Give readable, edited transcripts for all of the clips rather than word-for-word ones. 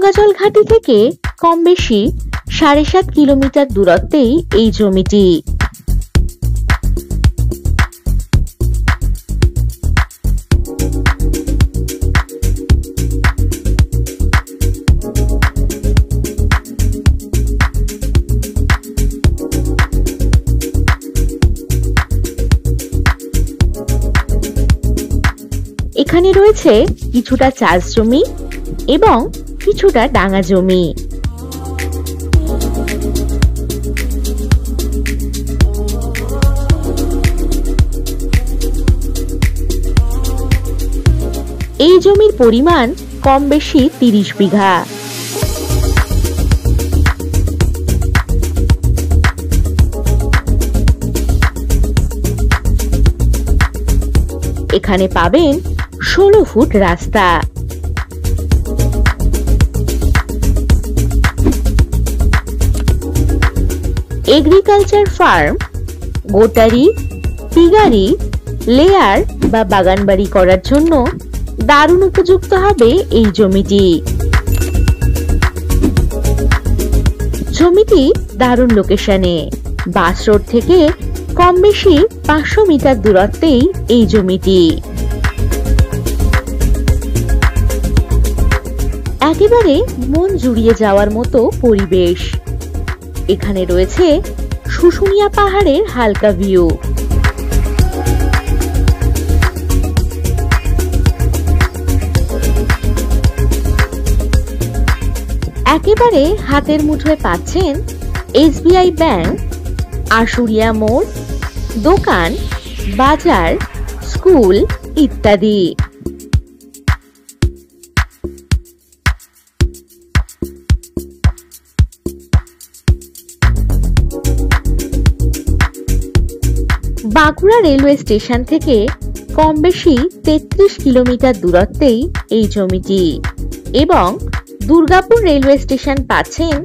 নৌকাজল ঘাঁটি থেকে কম বেশি 7.5 কিলোমিটার দূরত্বেই এই জমিটি। এখানে রয়েছে কিছুটা চাষ জমি এবং কিছুটা ডাঙা জমি। এই জমির পরিমাণ কম বেশি 30 বিঘা। এখানে পাবেন 16 ফুট রাস্তা। এগ্রিকালচার ফার্ম, গোটারি, পিগারি, লেয়ার বা বাগানবাড়ি করার জন্য দারুণ উপযুক্ত হবে এই জমিটি। জমিটি দারুণ লোকেশনে, বাস রোড থেকে কম বেশি 500 মিটার দূরত্বেই এই জমিটি। একেবারে মন জুড়িয়ে যাওয়ার মতো পরিবেশ। এখানে রয়েছে শুশুনিয়া পাহাড়ের হালকা ভিউ। একেবারে হাতের মুঠোয় পাচ্ছেন এসবিআই ব্যাংক, আশুলিয়া মোড়, দোকান, বাজার, স্কুল ইত্যাদি। বাঁকুড়া রেলওয়ে স্টেশন থেকে কম বেশি 33 কিলোমিটার দূরত্বেই এই জমিটি এবং দুর্গাপুর রেলওয়ে স্টেশন পাচ্ছেন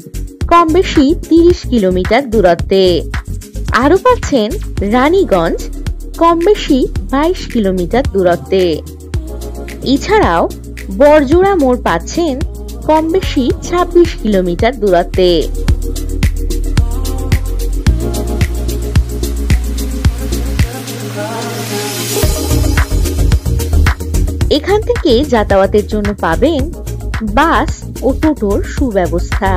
কম বেশি 30 কিলোমিটার দূরত্বে। আরো পাচ্ছেন রানীগঞ্জ কম বেশি 22 কিলোমিটার দূরত্বে। এছাড়াও বরজোড়া মোড় পাচ্ছেন কম বেশি 26 কিলোমিটার দূরত্বে। এখান থেকে যাতায়াতের জন্য পাবেন বাস ও টোটোর সুব্যবস্থা।